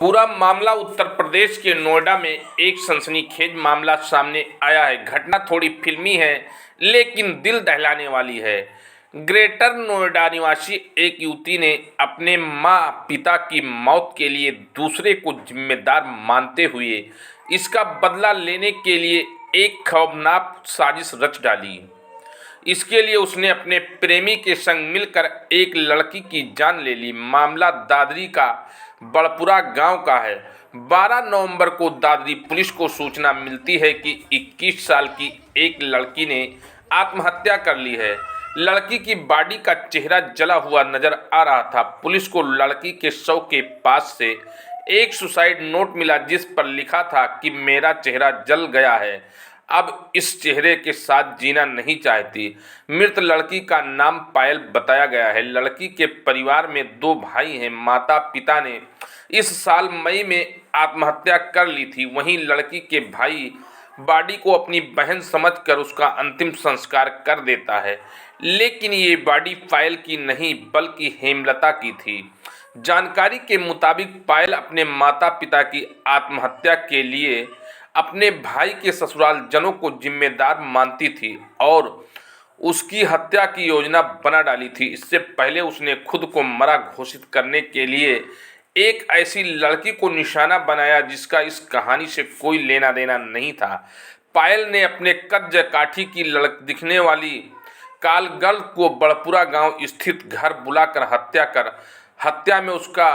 पूरा मामला उत्तर प्रदेश के नोएडा में एक सनसनीखेज मामला सामने आया है। घटना थोड़ी फिल्मी है लेकिन दिल दहलाने वाली है। ग्रेटर नोएडा निवासी एक युवती ने अपने मां पिता की मौत के लिए दूसरे को जिम्मेदार मानते हुए इसका बदला लेने के लिए एक खौफनाक साजिश रच डाली। इसके लिए उसने अपने प्रेमी के संग मिलकर एक लड़की की जान ले ली। मामला दादरी का बड़पुरा गांव का है। 12 नवंबर को दादरी पुलिस को सूचना मिलती है कि 21 साल की एक लड़की ने आत्महत्या कर ली है। लड़की की बॉडी का चेहरा जला हुआ नजर आ रहा था। पुलिस को लड़की के शव के पास से एक सुसाइड नोट मिला जिस पर लिखा था कि मेरा चेहरा जल गया है, अब इस चेहरे के साथ जीना नहीं चाहती। मृत लड़की का नाम पायल बताया गया है। लड़की के परिवार में 2 भाई हैं। माता पिता ने इस साल मई में आत्महत्या कर ली थी। वहीं लड़की के भाई बॉडी को अपनी बहन समझकर उसका अंतिम संस्कार कर देता है, लेकिन ये बॉडी पायल की नहीं बल्कि हेमलता की थी। जानकारी के मुताबिक पायल अपने माता पिता की आत्महत्या के लिए अपने भाई के ससुराल जनों को जिम्मेदार मानती थी और उसकी हत्या की योजना बना डाली थी। इससे पहले उसने खुद को मरा घोषित करने के लिए एक ऐसी लड़की को निशाना बनाया जिसका इस कहानी से कोई लेना देना नहीं था। पायल ने अपने कब्ज काठी की दिखने वाली कालगल को बड़पुरा गांव स्थित घर बुलाकर हत्या में उसका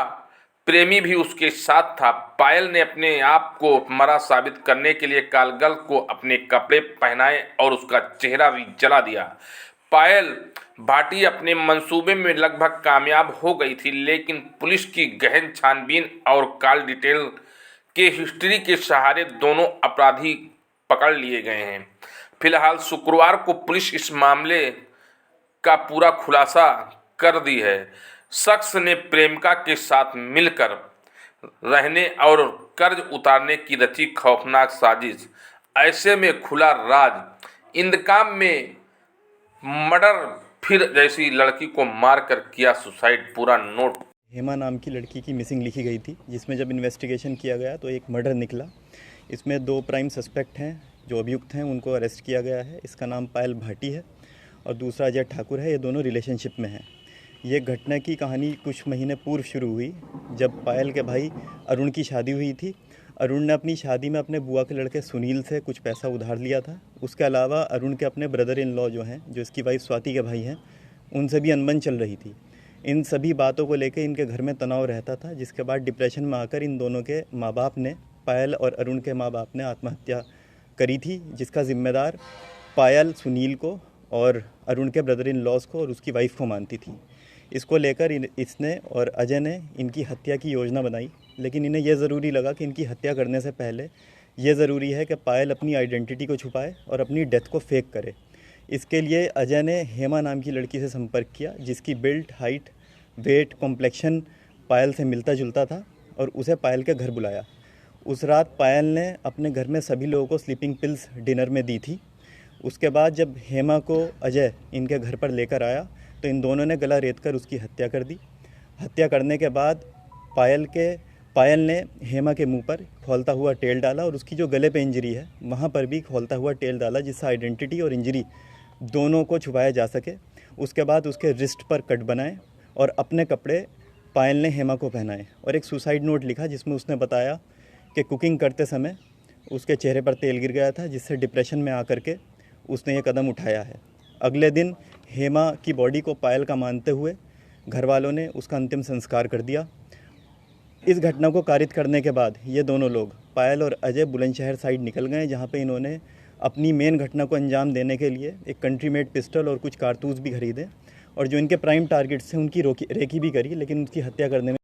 प्रेमी भी उसके साथ था। पायल ने अपने आप को मरा साबित करने के लिए कालगल को अपने कपड़े पहनाए और उसका चेहरा भी जला दिया। पायल भाटी अपने मंसूबे में लगभग कामयाब हो गई थी, लेकिन पुलिस की गहन छानबीन और कॉल डिटेल के हिस्ट्री के सहारे दोनों अपराधी पकड़ लिए गए हैं। फिलहाल शुक्रवार को पुलिस इस मामले का पूरा खुलासा कर दी है। शख्स ने प्रेमिका के साथ मिलकर रहने और कर्ज उतारने की रची खौफनाक साजिश। ऐसे में खुला राज। इंतकाम में मर्डर, फिर जैसी लड़की को मारकर किया सुसाइड। पूरा नोट। हेमा नाम की लड़की की मिसिंग लिखी गई थी, जिसमें जब इन्वेस्टिगेशन किया गया तो एक मर्डर निकला। इसमें 2 प्राइम सस्पेक्ट हैं जो अभियुक्त हैं, उनको अरेस्ट किया गया है। इसका नाम पायल भाटी है और दूसरा अजय ठाकुर है। ये दोनों रिलेशनशिप में हैं। ये घटना की कहानी कुछ महीने पूर्व शुरू हुई जब पायल के भाई अरुण की शादी हुई थी। अरुण ने अपनी शादी में अपने बुआ के लड़के सुनील से कुछ पैसा उधार लिया था। उसके अलावा अरुण के अपने ब्रदर इन लॉ जो हैं, जो इसकी वाइफ स्वाति के भाई हैं, उनसे भी अनबन चल रही थी। इन सभी बातों को लेकर इनके घर में तनाव रहता था, जिसके बाद डिप्रेशन में आकर इन दोनों के माँ बाप ने, पायल और अरुण के माँ बाप ने आत्महत्या करी थी, जिसका जिम्मेदार पायल सुनील को और अरुण के ब्रदर इन लॉज को और उसकी वाइफ को मानती थी। इसको लेकर इसने और अजय ने इनकी हत्या की योजना बनाई, लेकिन इन्हें यह ज़रूरी लगा कि इनकी हत्या करने से पहले ये ज़रूरी है कि पायल अपनी आइडेंटिटी को छुपाए और अपनी डेथ को फेक करे। इसके लिए अजय ने हेमा नाम की लड़की से संपर्क किया, जिसकी बिल्ड, हाइट, वेट, कॉम्प्लेक्शन पायल से मिलता जुलता था, और उसे पायल के घर बुलाया। उस रात पायल ने अपने घर में सभी लोगों को स्लीपिंग पिल्स डिनर में दी थी। उसके बाद जब हेमा को अजय इनके घर पर लेकर आया तो इन दोनों ने गला रेतकर उसकी हत्या कर दी। हत्या करने के बाद पायल ने हेमा के मुंह पर खौलता हुआ तेल डाला और उसकी जो गले पे इंजरी है वहाँ पर भी खौलता हुआ तेल डाला, जिससे आइडेंटिटी और इंजरी दोनों को छुपाया जा सके। उसके बाद उसके रिस्ट पर कट बनाए और अपने कपड़े पायल ने हेमा को पहनाए और एक सुसाइड नोट लिखा, जिसमें उसने बताया कि कुकिंग करते समय उसके चेहरे पर तेल गिर गया था, जिससे डिप्रेशन में आकर के उसने ये कदम उठाया है। अगले दिन हेमा की बॉडी को पायल का मानते हुए घर वालों ने उसका अंतिम संस्कार कर दिया। इस घटना को कारित करने के बाद ये दोनों लोग, पायल और अजय, बुलंदशहर साइड निकल गए, जहाँ पे इन्होंने अपनी मेन घटना को अंजाम देने के लिए एक कंट्री मेड पिस्टल और कुछ कारतूस भी खरीदे और जो इनके प्राइम टारगेट्स थे उनकी रेकी भी करी, लेकिन उनकी हत्या करने में